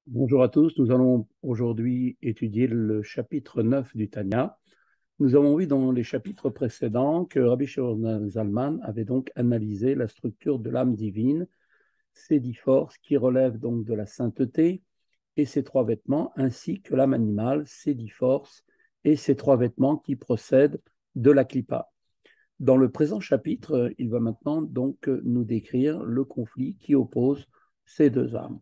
Bonjour à tous, nous allons aujourd'hui étudier le chapitre 9 du Tanya. Nous avons vu dans les chapitres précédents que Rabbi Shimon Zalman avait donc analysé la structure de l'âme divine, ses 10 forces qui relèvent donc de la sainteté et ses 3 vêtements, ainsi que l'âme animale, ses 10 forces et ses 3 vêtements qui procèdent de la klipa. Dans le présent chapitre, il va maintenant donc nous décrire le conflit qui oppose ces deux âmes.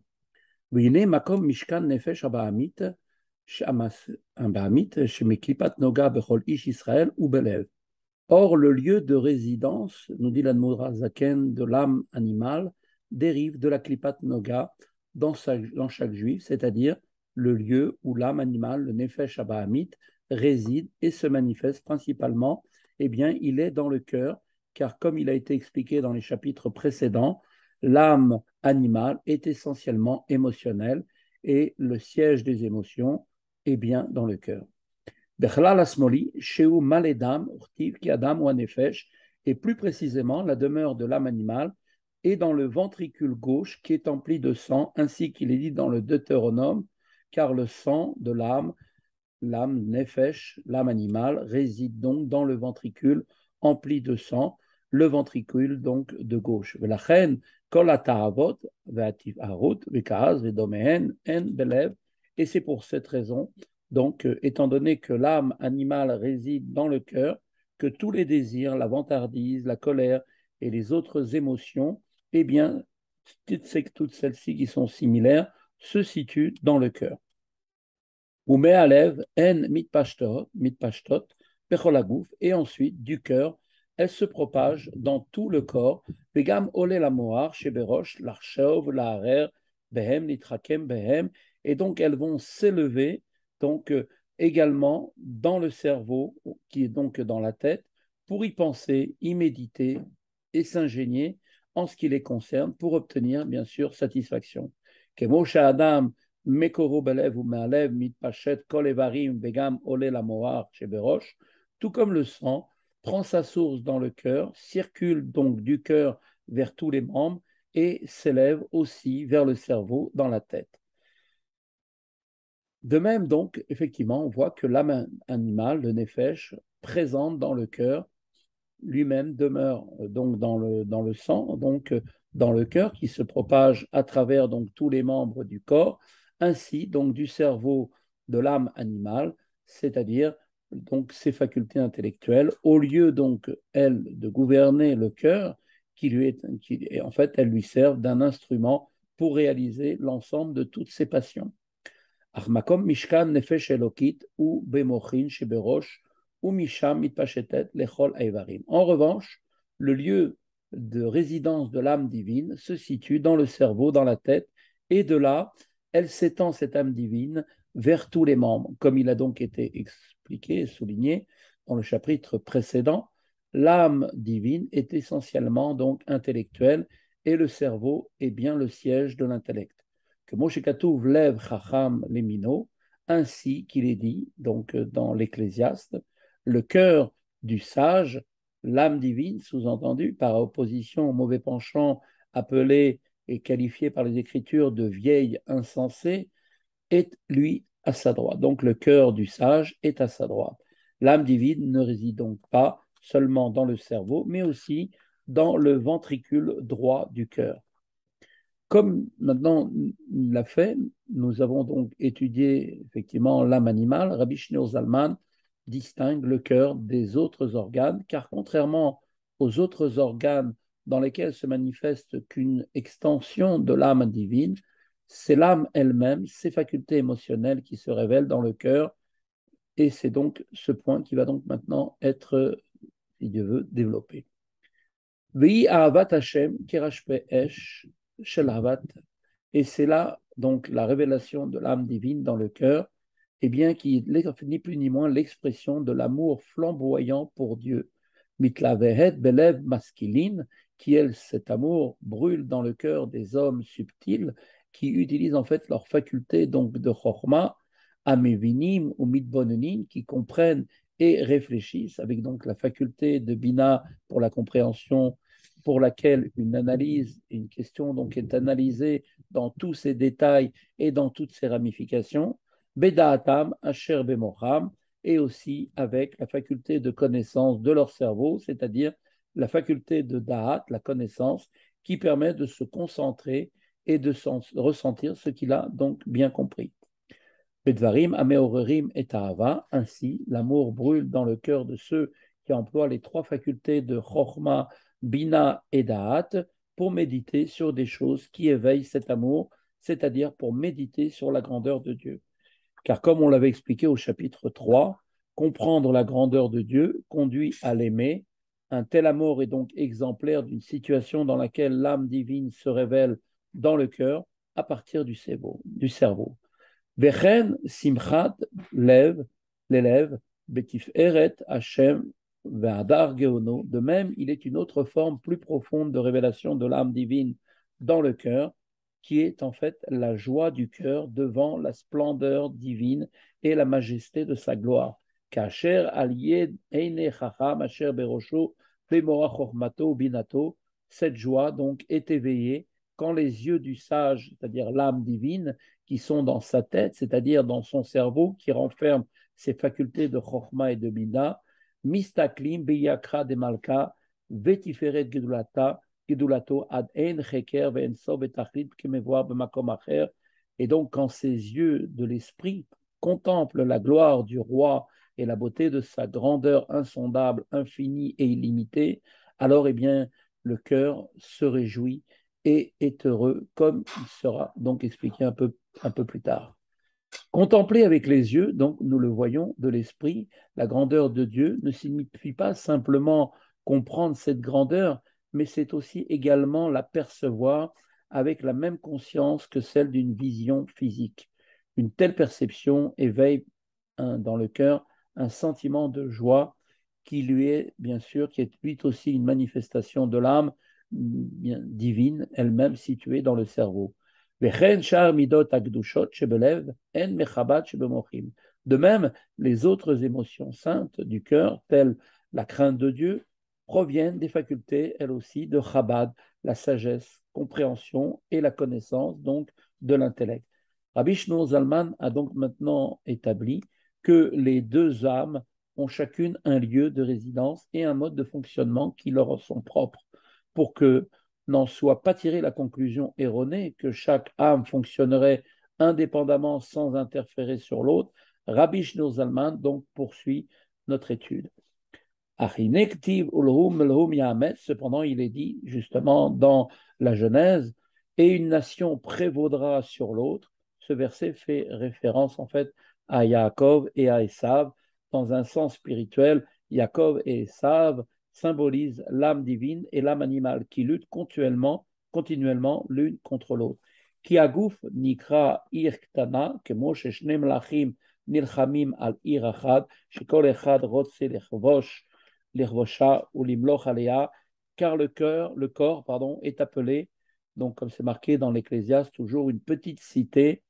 והנה מקום משכן נפש הבעמית, הבעמית שמקליפת נוגה בכל איש ישראל ובלב. Or, le lieu de résidence, nous dit l'Admor Zaken, de l'âme animale, dérive de la klipat noga dans chaque juif, c'est-à-dire le lieu où l'âme animale, le nefesh abahamit, réside et se manifeste principalement, eh bien, il est dans le cœur, car comme il a été expliqué dans les chapitres précédents, l'âme animale est essentiellement émotionnelle et le siège des émotions est bien dans le cœur. Bechlal Asmoli, Sheu Maledam, Urtiv, ki Adam ou Anefesh, et plus précisément la demeure de l'âme animale est dans le ventricule gauche qui est empli de sang, ainsi qu'il est dit dans le Deutéronome, car le sang de l'âme Nefesh, l'âme animale, réside donc dans le ventricule empli de sang, le ventricule donc de gauche. Velachen, kol ha'ta'avot, ve'ativ harut, ve'ka'az, ve'domehen, en belev, et c'est pour cette raison donc, étant donné que l'âme animale réside dans le cœur, que tous les désirs, la vantardise, la colère et les autres émotions, eh bien, toutes celles-ci qui sont similaires, se situent dans le cœur. En mitpashtot, pecholagouf, et ensuite, du cœur, elles se propagent dans tout le corps. Vegam ole la moar, sheberosh, l'archov, la'arer, behem, nitrakem, behem, et donc elles vont s'élever donc également dans le cerveau, qui est donc dans la tête, pour y penser, y méditer et s'ingénier en ce qui les concerne pour obtenir bien sûr satisfaction. Kemosha Adam Mekoro belev ou mealev mitpachet kol evarim vegam ole la moar sheberosh, tout comme le sang prend sa source dans le cœur, circule donc du cœur vers tous les membres et s'élève aussi vers le cerveau dans la tête. De même, donc, effectivement, on voit que l'âme animale, le nefesh, présente dans le cœur, lui-même demeure donc dans le sang, donc dans le cœur, qui se propage à travers donc tous les membres du corps, ainsi donc du cerveau de l'âme animale, c'est-à-dire donc ses facultés intellectuelles, au lieu donc elle de gouverner le cœur, en fait elles lui servent d'un instrument pour réaliser l'ensemble de toutes ses passions. Armakom Mishkan Nefesh Elokit ou Bemochin Sheberosh ou Misham Mitpachetet Lechol Aivarim. En revanche, le lieu de résidence de l'âme divine se situe dans le cerveau, dans la tête, et de là, elle s'étend, cette âme divine, vers tous les membres. Comme il a donc été expliqué et souligné dans le chapitre précédent, l'âme divine est essentiellement donc intellectuelle et le cerveau est bien le siège de l'intellect que Moshe Katouv lève Chacham Lemino, ainsi qu'il est dit donc dans l'Ecclésiaste, le cœur du sage, l'âme divine, sous-entendu par opposition au mauvais penchant appelé et qualifié par les Écritures de vieille insensée, est lui à sa droite. Donc le cœur du sage est à sa droite. L'âme divine ne réside donc pas seulement dans le cerveau, mais aussi dans le ventricule droit du cœur. Comme maintenant il l'a fait, nous avons donc étudié effectivement l'âme animale. Rabbi Shneur Zalman distingue le cœur des autres organes, car contrairement aux autres organes dans lesquels se manifeste qu'une extension de l'âme divine, c'est l'âme elle-même, ses facultés émotionnelles qui se révèlent dans le cœur, et c'est donc ce point qui va donc maintenant être, si Dieu veut, développé. V'i ahavat Hashem kirashpe esh shel ahavat. Et c'est là donc la révélation de l'âme divine dans le cœur, et bien qui est ni plus ni moins l'expression de l'amour flamboyant pour Dieu. Mitlavehet belev masculine, qui elle, cet amour, brûle dans le cœur des hommes subtils, qui utilisent en fait leur faculté donc de chorma, amevinim ou mitbonenin, qui comprennent et réfléchissent avec donc la faculté de bina pour la compréhension pour laquelle une question donc est analysée dans tous ses détails et dans toutes ses ramifications, Bedaatam, Asher Bemocham, et aussi avec la faculté de connaissance de leur cerveau, c'est-à-dire la faculté de Da'at, la connaissance, qui permet de se concentrer et de ressentir ce qu'il a donc bien compris. Bedvarim, Ameorerim et Tahava, ainsi l'amour brûle dans le cœur de ceux qui emploient les trois facultés de Chochma, Bina et Da'at pour méditer sur des choses qui éveillent cet amour, c'est-à-dire pour méditer sur la grandeur de Dieu. Car comme on l'avait expliqué au chapitre 3, comprendre la grandeur de Dieu conduit à l'aimer. Un tel amour est donc exemplaire d'une situation dans laquelle l'âme divine se révèle dans le cœur à partir du cerveau. Vechen simchat lev, l'élève, betif eret Hashem ve'adar geono. De même, il est une autre forme plus profonde de révélation de l'âme divine dans le cœur, qui est en fait la joie du cœur devant la splendeur divine et la majesté de sa gloire. Kacher aliyed eine chacham asher berosho bemora chormato binato. Cette joie donc est éveillée quand les yeux du sage, c'est-à-dire l'âme divine, qui sont dans sa tête, c'est-à-dire dans son cerveau, qui renferme ses facultés de chorma et de bina, mistaklim beyakra de malka vetiferet gedulata Gedulato ad ein cheker ve'en so betachlit kemevoar b'makom acher. Et donc, quand ses yeux de l'esprit contemplent la gloire du roi et la beauté de sa grandeur insondable, infinie et illimitée, alors, eh bien, le cœur se réjouit et est heureux, comme il sera donc expliqué un peu plus tard. Contempler avec les yeux, donc nous le voyons, de l'esprit, la grandeur de Dieu ne signifie pas simplement comprendre cette grandeur, mais c'est aussi également la percevoir avec la même conscience que celle d'une vision physique. Une telle perception éveille dans le cœur un sentiment de joie qui lui est, bien sûr, qui est lui aussi une manifestation de l'âme divine, elle-même située dans le cerveau. De même, les autres émotions saintes du cœur, telles la crainte de Dieu, proviennent des facultés, elles aussi, de Chabad, la sagesse, compréhension et la connaissance, donc de l'intellect. Rabbi Shlomo Zalman a donc maintenant établi que les deux âmes ont chacune un lieu de résidence et un mode de fonctionnement qui leur sont propres, pour que n'en soit pas tirée la conclusion erronée que chaque âme fonctionnerait indépendamment sans interférer sur l'autre. Rabbi Shlomo Zalman donc poursuit notre étude. Cependant, il est dit justement dans la Genèse, et une nation prévaudra sur l'autre. Ce verset fait référence en fait à Yaakov et à Esav. Dans un sens spirituel, Yaakov et Esav symbolisent l'âme divine et l'âme animale qui luttent continuellement l'une contre l'autre. Ki aguf nikra ir ktana, kemo sheshne melachim nilchamim al ir achad, shekol echad rotse lechvosh l'irvosha ou l'imloch alea, car le corps, est appelé, donc comme c'est marqué dans l'Ecclésiaste, toujours une petite cité,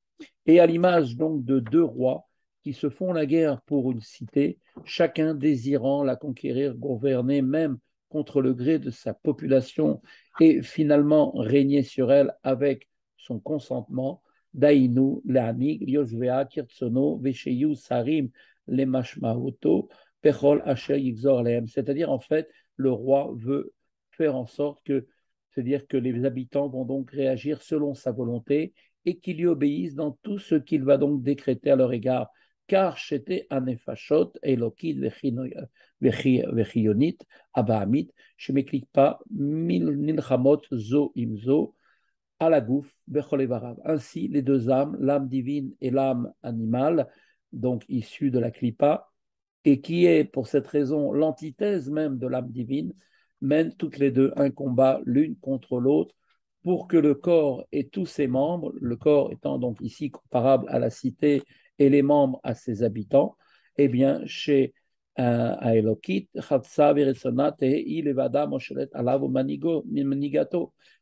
et à l'image donc de deux rois qui se font la guerre pour une cité, chacun désirant la conquérir, gouverner même contre le gré de sa population et finalement régner sur elle avec son consentement. Dainu, Leanig, Yosvea, Kirtsono, Vesheyu, Sarim, Lemashmahuto, Pechol, Asher, Yixor, Lehem. C'est-à-dire, en fait, le roi veut faire en sorte que, c'est-à-dire que les habitants vont donc réagir selon sa volonté et qu'ils lui obéissent dans tout ce qu'il va donc décréter à leur égard. Car c'était anefashot, elokid, vechionit, abahamit, je m'éclique pas, nilchamot, zo imzo, à la gouffe, bechol. Ainsi, les deux âmes, l'âme divine et l'âme animale, donc issue de la klipa, et qui est pour cette raison l'antithèse même de l'âme divine, mènent toutes les deux un combat l'une contre l'autre pour que le corps et tous ses membres, le corps étant donc ici comparable à la cité et les membres à ses habitants, eh bien, chez Aelokit,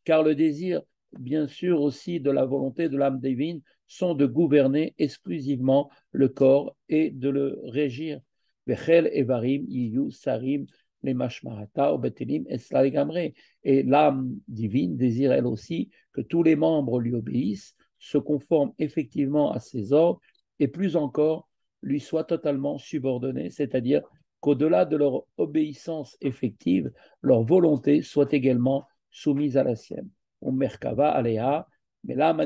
car le désir, bien sûr, aussi de la volonté de l'âme divine, sont de gouverner exclusivement le corps et de le régir. Vechel evarim yiyu sarim les mashmarata, au betelim, et cela les gamré. Et l'âme divine désire elle aussi que tous les membres lui obéissent, se conforment effectivement à ses ordres, et plus encore, lui soient totalement subordonnés, c'est-à-dire qu'au-delà de leur obéissance effective, leur volonté soit également soumise à la sienne. Au Merkava, Aléa, mais l'âme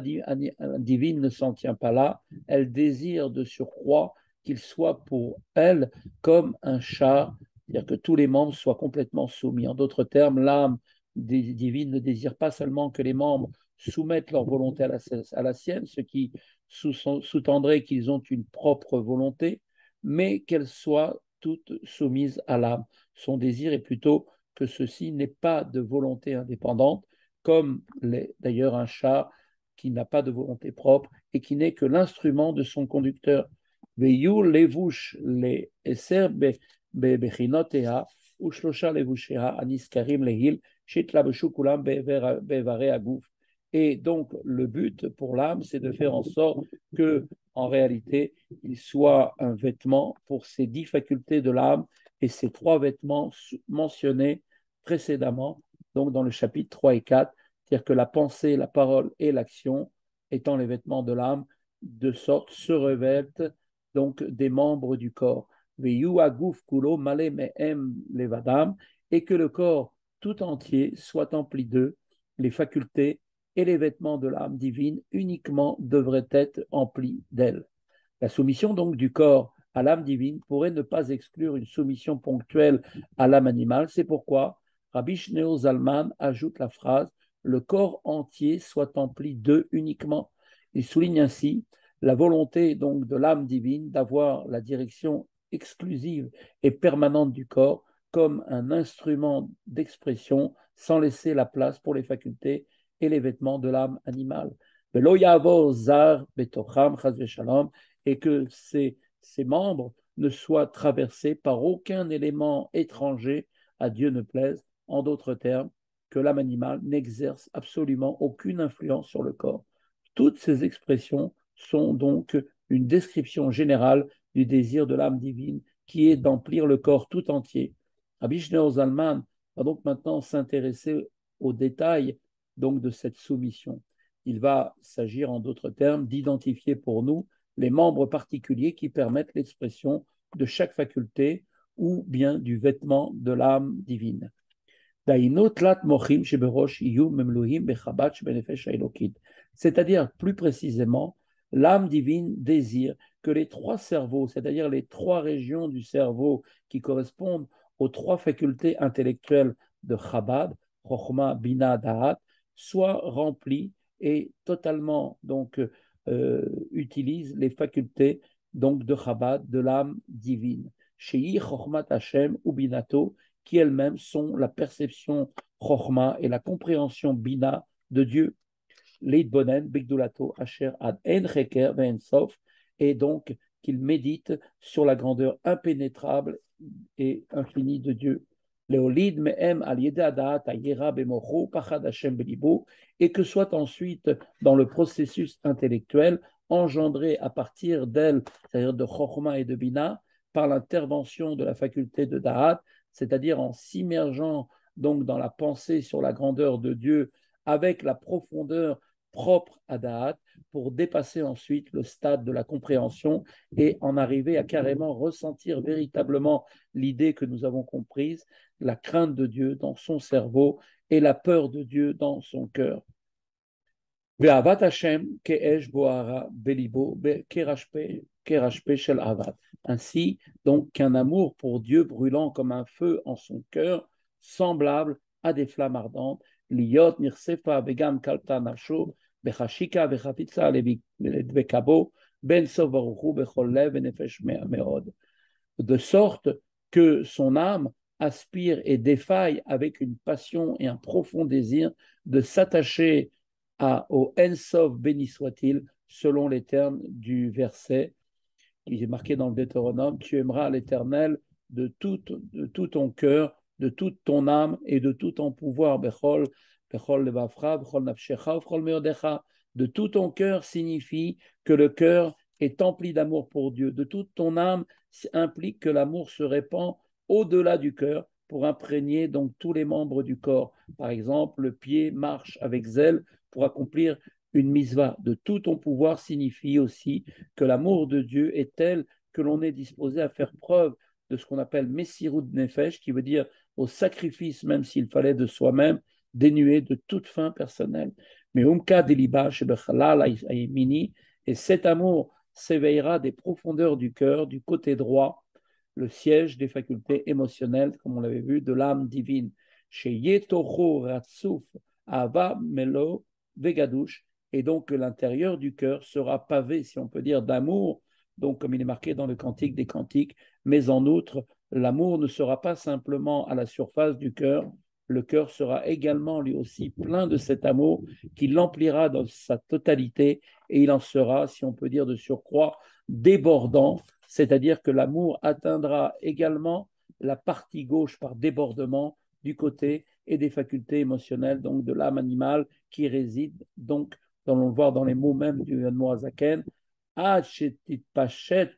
divine ne s'en tient pas là, elle désire de surcroît qu'il soit pour elle comme un char, c'est-à-dire que tous les membres soient complètement soumis. En d'autres termes, l'âme divine ne désire pas seulement que les membres soumettent leur volonté à la sienne, ce qui sous-tendrait qu'ils ont une propre volonté, mais qu'elles soient toutes soumises à l'âme. Son désir est plutôt que ceci n'ait pas de volonté indépendante, comme d'ailleurs un chat qui n'a pas de volonté propre et qui n'est que l'instrument de son conducteur. Veyu levush le eser bechinotea ushlosha levushea aniskarim lehil shitlabeshu kulam bevare aguf. Et donc, le but pour l'âme, c'est de faire en sorte que, en réalité, il soit un vêtement pour ces 10 facultés de l'âme et ces 3 vêtements mentionnés précédemment, donc dans le chapitre 3 et 4, c'est-à-dire que la pensée, la parole et l'action, étant les vêtements de l'âme, de sorte se revêtent donc des membres du corps. Veyu aguf kulo male mehem levadam, et que le corps tout entier soit empli d'eux, les facultés et les vêtements de l'âme divine uniquement devraient être emplis d'elle. La soumission donc du corps à l'âme divine pourrait ne pas exclure une soumission ponctuelle à l'âme animale. C'est pourquoi Rabbi Shneur Zalman ajoute la phrase « le corps entier soit empli d'eux uniquement ». Il souligne ainsi la volonté donc de l'âme divine d'avoir la direction exclusive et permanente du corps comme un instrument d'expression sans laisser la place pour les facultés et les vêtements de l'âme animale. Et que ces membres ne soient traversés par aucun élément étranger à Dieu ne plaise, en d'autres termes, que l'âme animale n'exerce absolument aucune influence sur le corps. Toutes ces expressions sont donc une description générale du désir de l'âme divine qui est d'emplir le corps tout entier. Rabbi Shneur Zalman va donc maintenant s'intéresser aux détails donc de cette soumission. Il va s'agir en d'autres termes d'identifier pour nous les membres particuliers qui permettent l'expression de chaque faculté ou bien du vêtement de l'âme divine. C'est-à-dire, plus précisément, l'âme divine désire que les 3 cerveaux, c'est-à-dire les 3 régions du cerveau qui correspondent aux 3 facultés intellectuelles de Chabad, Chochma, Bina, Da'at, soient remplies et totalement donc utilisent les facultés donc de Chabad, de l'âme divine. Shei Chochmat Hashem ou Binato, qui elles-mêmes sont la perception Chochma et la compréhension Bina de Dieu. Leitbonen, Bigdulato, Asher ad En Cheker ve'en Sof, et donc qu'il médite sur la grandeur impénétrable et infinie de Dieu. Léolid me'em al yedadat ayera bemocho pachad Hashem belibo, et que soit ensuite dans le processus intellectuel engendré à partir d'elle, c'est-à-dire de Chochma et de Bina, par l'intervention de la faculté de Da'at, c'est-à-dire en s'immergeant donc dans la pensée sur la grandeur de Dieu avec la profondeur propre à Da'at pour dépasser ensuite le stade de la compréhension et en arriver à carrément ressentir véritablement l'idée que nous avons comprise, la crainte de Dieu dans son cerveau et la peur de Dieu dans son cœur. Ve'avat Hashem ke'esh bo'ara belibo kerashpe shel avat. Ainsi, donc, qu'un amour pour Dieu brûlant comme un feu en son cœur, semblable à des flammes ardentes, liot nirsefa vegam kalta nafsho bechashika vechapitza levekabo ben sov baruchu bechol lev venefesh meod. De sorte que son âme aspire et défaille avec une passion et un profond désir de s'attacher au En-Sof, béni soit-il, selon les termes du verset qui est marqué dans le Deutéronome, tu aimeras l'Éternel de tout ton cœur, de toute ton âme et de tout ton pouvoir. Bechol levavcha, bechol nafshecha, bechol meodecha. De tout ton cœur signifie que le cœur est empli d'amour pour Dieu. De toute ton âme implique que l'amour se répand au-delà du cœur, pour imprégner donc tous les membres du corps. Par exemple, le pied marche avec zèle pour accomplir une misva. De tout ton pouvoir signifie aussi que l'amour de Dieu est tel que l'on est disposé à faire preuve de ce qu'on appelle Messirut Nefesh, qui veut dire au sacrifice, même s'il fallait de soi-même, dénué de toute fin personnelle. Mais Umka Deliba Shebechalal Ayemini, et cet amour s'éveillera des profondeurs du cœur, du côté droit, le siège des facultés émotionnelles, comme on l'avait vu, de l'âme divine. Chez Yetocho Ratsouf Ava Melo Vegadouche, et donc l'intérieur du cœur sera pavé, si on peut dire, d'amour, donc comme il est marqué dans le Cantique des Cantiques, mais en outre, l'amour ne sera pas simplement à la surface du cœur, le cœur sera également lui aussi plein de cet amour qui l'emplira dans sa totalité et il en sera, si on peut dire de surcroît, débordant, c'est-à-dire que l'amour atteindra également la partie gauche par débordement du côté et des facultés émotionnelles, donc de l'âme animale qui réside, donc, dans le voir dans les mots même du Admoazaken, Pachet,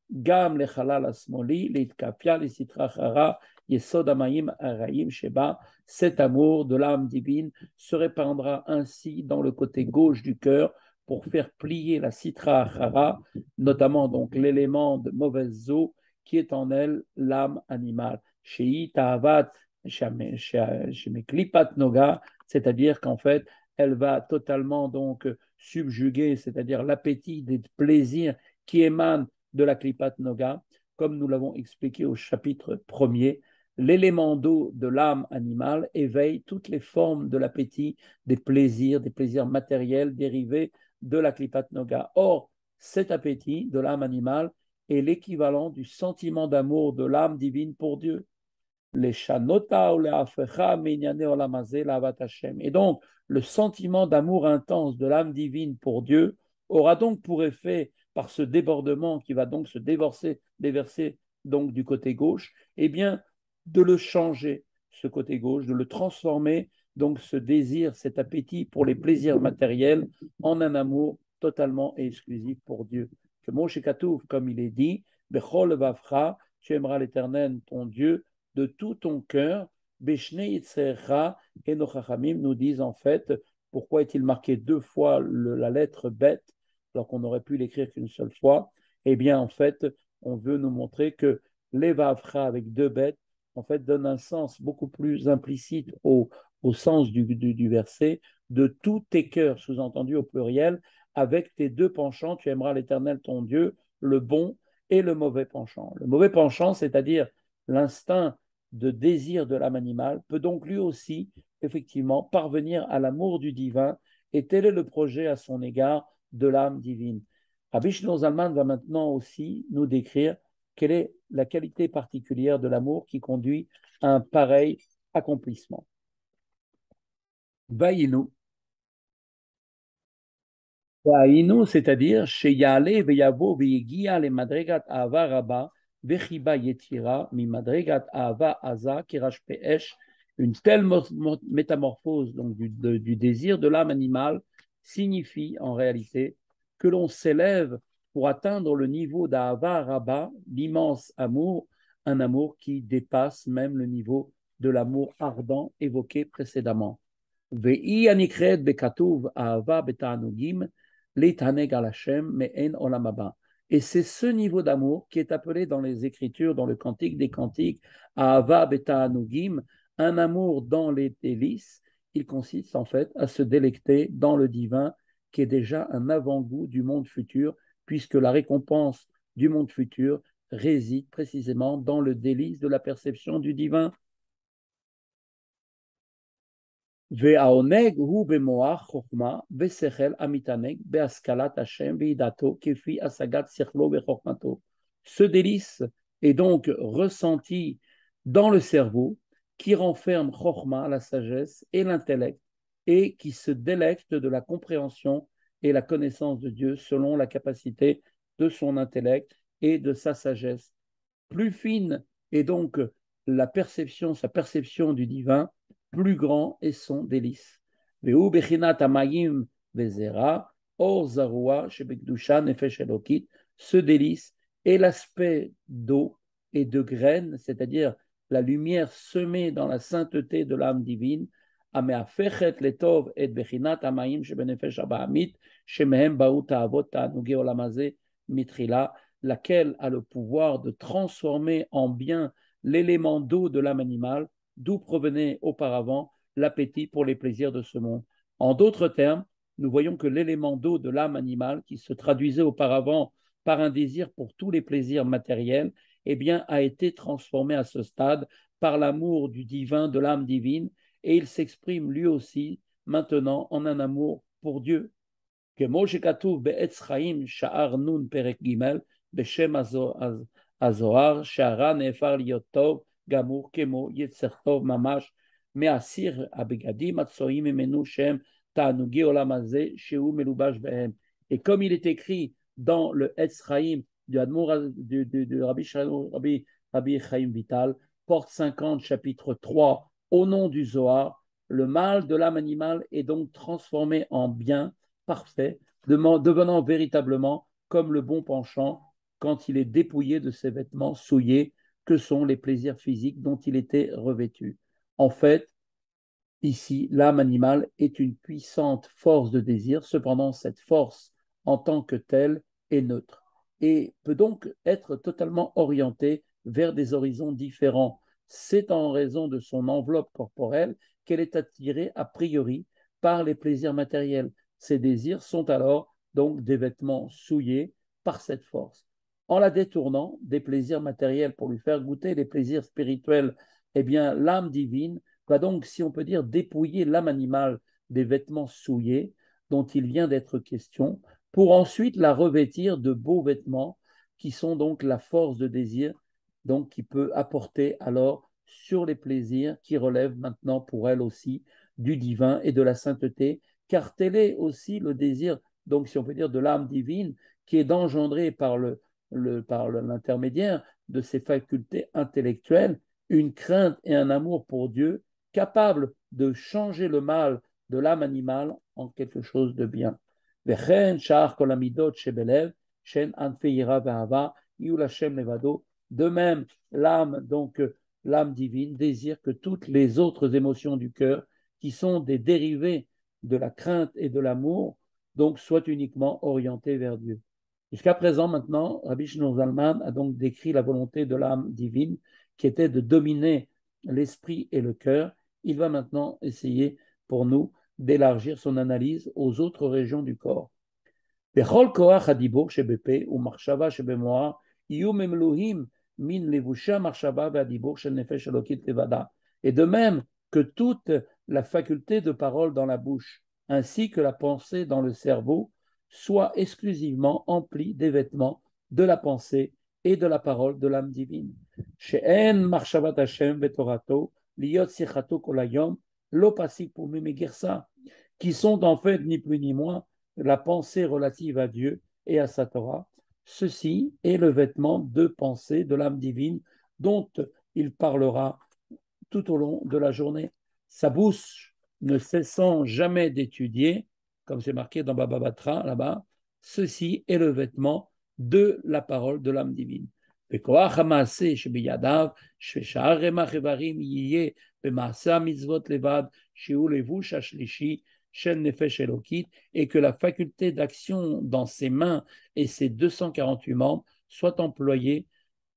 Gam lechalal asmoli, leitkapia, lesitrachara, yesod amayim arayim sheba, cet amour de l'âme divine se répandra ainsi dans le côté gauche du cœur pour faire plier la citra achara, notamment donc l'élément de mauvaise eau qui est en elle l'âme animale. Shei ta'avat shemeklipat noga, c'est-à-dire qu'en fait, elle va totalement donc subjuguer, c'est-à-dire l'appétit des plaisirs qui émanent de la klipat noga, comme nous l'avons expliqué au chapitre 1er. L'élément d'eau de l'âme animale éveille toutes les formes de l'appétit, des plaisirs matériels dérivés de la klipat noga. Or, cet appétit de l'âme animale est l'équivalent du sentiment d'amour de l'âme divine pour Dieu. Les shanota ou les afecha minyane olamazé lavat Hashem. Et donc, le sentiment d'amour intense de l'âme divine pour Dieu aura donc pour effet, par ce débordement qui va donc se déverser donc du côté gauche, eh bien, de le changer, ce côté gauche, de le transformer, donc ce désir, cet appétit pour les plaisirs matériels, en un amour totalement et exclusif pour Dieu. Que Moshe Katouf, comme il est dit, Bechol Vavcha, tu aimeras l'Éternel, ton Dieu, de tout ton cœur. Beshne Yitzrecha et nos Chachamim nous disent en fait, pourquoi est-il marqué deux fois la lettre bête, alors qu'on aurait pu l'écrire qu'une seule fois? Eh bien, en fait, on veut nous montrer que l'Evavcha avec deux bêtes, en fait, donne un sens beaucoup plus implicite au sens du verset, de tous tes cœurs, sous-entendu au pluriel, avec tes deux penchants, tu aimeras l'Éternel ton Dieu, le bon et le mauvais penchant. Le mauvais penchant, c'est-à-dire l'instinct de désir de l'âme animale, peut donc lui aussi, effectivement, parvenir à l'amour du divin, et tel est le projet à son égard de l'âme divine. Rabbi Shlomo Zalman va maintenant aussi nous décrire quelle est la qualité particulière de l'amour qui conduit à un pareil accomplissement. Vaïnou. Vaïnou, c'est-à-dire, chez Yale, Veyavo, Veyegia, les Madregat Ava Rabba, Vechiba Yetira, Mi Madregat Ava Aza, Kirash Peesh, une telle métamorphose donc, du désir de l'âme animale signifie en réalité que l'on s'élève pour atteindre le niveau d'Ava Rabba, l'immense amour, un amour qui dépasse même le niveau de l'amour ardent évoqué précédemment. Ve'i anikred bekatuv ahava betanugim leitaneg al Hashem me'en olam haba. Et c'est ce niveau d'amour qui est appelé dans les Écritures, dans le Cantique des Cantiques, ahava betanugim, un amour dans les délices. Il consiste en fait à se délecter dans le divin, qui est déjà un avant-goût du monde futur, puisque la récompense du monde futur réside précisément dans le délice de la perception du divin. והעונג הוא במוח חוכמה בשכל המתענג בהשכלת השם וידעתו כפי השגת שכלו וחוכמתו. Ce délice est donc ressenti dans le cerveau qui renferme Chokhmah, la sagesse, et l'intellect, et qui se délecte de la compréhension et la connaissance de Dieu selon la capacité de son intellect et de sa sagesse. Plus fine est donc la perception, sa perception du divin, plus grand est son délice. Ve'u bechinat hamayim ve'zera, or zarua shebekdusha nefesh elokit. Ce délice est l'aspect d'eau et de graines, c'est-à-dire la lumière semée dans la sainteté de l'âme divine, המהפכת לטוב את בחינת המים שבנפש הבעמית, שמהם באו תאוות תענוגי עולם הזה מתחילה, laquelle a le pouvoir de transformer en bien l'élément d'eau de l'âme animale, d'où provenait auparavant l'appétit pour les plaisirs de ce monde. En d'autres termes, nous voyons que l'élément d'eau de l'âme animale, qui se traduisait auparavant par un désir pour tous les plaisirs matériels, eh bien, a été transformé à ce stade par l'amour du divin, de l'âme divine, et il s'exprime lui aussi maintenant en un amour pour Dieu. כמו שכתוב בעץ חיים שער נון פרק ג' בשם הזוהר, שערה נהפך להיות טוב גמור כמו יצר טוב ממש, מהסיר הבגדים הצועים ממנו שהם תענוגי עולם הזה שהוא מלובש בהם. Et comme il est écrit dans le Etz Chaim du Rabbi Chaim Vital, porte 50, chapitre 3, au nom du Zohar, le mal de l'âme animale est donc transformé en bien parfait, devenant véritablement comme le bon penchant quand il est dépouillé de ses vêtements souillés que sont les plaisirs physiques dont il était revêtu. En fait, ici, l'âme animale est une puissante force de désir, cependant cette force en tant que telle est neutre et peut donc être totalement orientée vers des horizons différents. C'est en raison de son enveloppe corporelle qu'elle est attirée a priori par les plaisirs matériels. Ces désirs sont alors donc des vêtements souillés par cette force. En la détournant des plaisirs matériels pour lui faire goûter les plaisirs spirituels, eh bien, l'âme divine va donc, si on peut dire, dépouiller l'âme animale des vêtements souillés dont il vient d'être question, pour ensuite la revêtir de beaux vêtements qui sont donc la force de désir, donc qui peut apporter alors sur les plaisirs qui relèvent maintenant pour elle aussi du divin et de la sainteté, car tel est aussi le désir, donc si on peut dire, de l'âme divine, qui est engendré par l'intermédiaire de ses facultés intellectuelles, une crainte et un amour pour Dieu, capable de changer le mal de l'âme animale en quelque chose de bien. De même, l'âme, donc l'âme divine, désire que toutes les autres émotions du cœur, qui sont des dérivés de la crainte et de l'amour, donc soient uniquement orientées vers Dieu. Jusqu'à présent, maintenant, Rabbi Shimon Zalman a donc décrit la volonté de l'âme divine qui était de dominer l'esprit et le cœur. Il va maintenant essayer pour nous d'élargir son analyse aux autres régions du corps. בכל כוח הדיבור שבפה ומחשבה שבמוח יהיו ממלואים מן לבושי המחשבה והדיבור של נפש אלוקית לבדה. Et de même que toute la faculté de parole dans la bouche, ainsi que la pensée dans le cerveau, soit exclusivement emplie des vêtements de la pensée et de la parole de l'âme divine. שאין מחשבת השם ותורתו להיות שיחתו כל היום לא פסיק פומי מגרסה, qui sont en fait ni plus ni moins la pensée relative à Dieu et à sa Torah. Ceci est le vêtement de pensée de l'âme divine dont il parlera tout au long de la journée. Sa bouche ne cessant jamais d'étudier, comme c'est marqué dans Baba Batra là-bas, ceci est le vêtement de la parole de l'âme divine. וכוח המעשה שבידיו, ששאר רמ"ח איברים יהיה במעשה המצוות לבד, שהוא לבוש השלישי של נפש אלוקית, et que la faculté d'action dans ses mains et ses 248 membres soit employée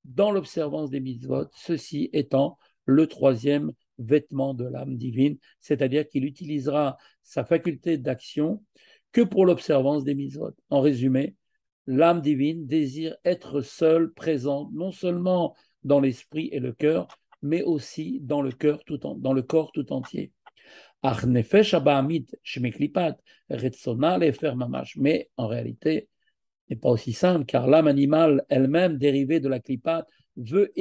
dans l'observance des mitzvot, ceci étant le troisième vêtement de l'âme divine, c'est-à-dire qu'il utilisera sa faculté d'action que pour l'observance des mitzvot. En résumé, l'âme divine désire être seule, présente, non seulement dans l'esprit et le cœur, mais aussi dans le corps tout entier. Mais en réalité, n'est pas aussi simple, car l'âme animale elle-même, dérivée de la clipate, veut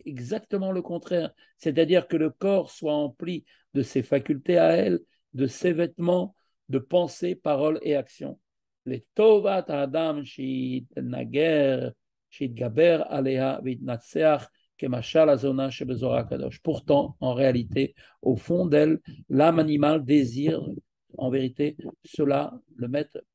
exactement le contraire, c'est-à-dire que le corps soit empli de ses facultés à elle, de ses vêtements, de pensée, parole et action. Les tovat adam shitgaber aleha vitnatseach kemashal azona shebezora kadosh. Pourtant, en réalité, au fond d'elle, l'âme animale désire en vérité, cela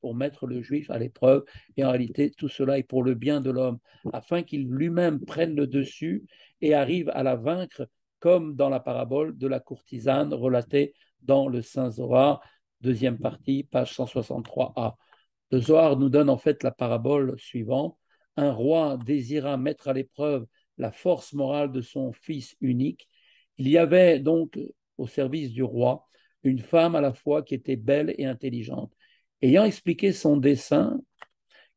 pour mettre le juif à l'épreuve. Et en réalité, tout cela est pour le bien de l'homme, afin qu'il lui-même prenne le dessus et arrive à la vaincre, comme dans la parabole de la courtisane relatée dans le Saint Zohar, deuxième partie, page 163a. Le Zohar nous donne en fait la parabole suivante. Un roi désira mettre à l'épreuve la force morale de son fils unique. Il y avait donc au service du roi une femme à la fois qui était belle et intelligente. Ayant expliqué son dessein,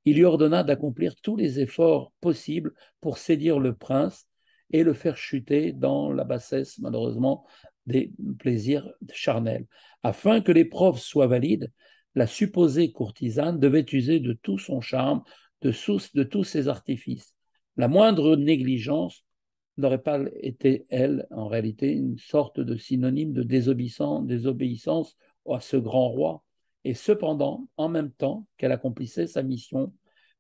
il lui ordonna d'accomplir tous les efforts possibles pour séduire le prince et le faire chuter dans la bassesse, malheureusement, des plaisirs charnels. Afin que l'épreuve soit valide, la supposée courtisane devait user de tout son charme, de tous ses artifices. La moindre négligence n'aurait pas été, elle, en réalité, une sorte de synonyme de désobéissance à ce grand roi. Et cependant, en même temps qu'elle accomplissait sa mission,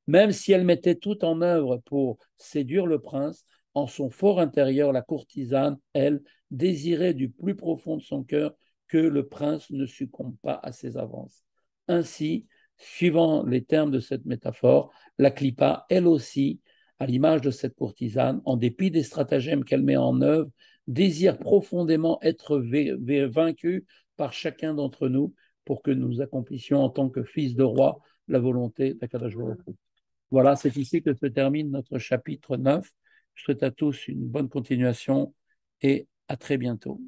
même si elle mettait tout en œuvre pour séduire le prince, en son fort intérieur, la courtisane, elle, désirait du plus profond de son cœur que le prince ne succombe pas à ses avances. Ainsi, suivant les termes de cette métaphore, la clipa, elle aussi, à l'image de cette courtisane, en dépit des stratagèmes qu'elle met en œuvre, désire profondément être vaincue par chacun d'entre nous pour que nous accomplissions en tant que fils de roi la volonté d'Akadosh Baruch Hu. Voilà, c'est ici que se termine notre chapitre 9. Je souhaite à tous une bonne continuation et à très bientôt.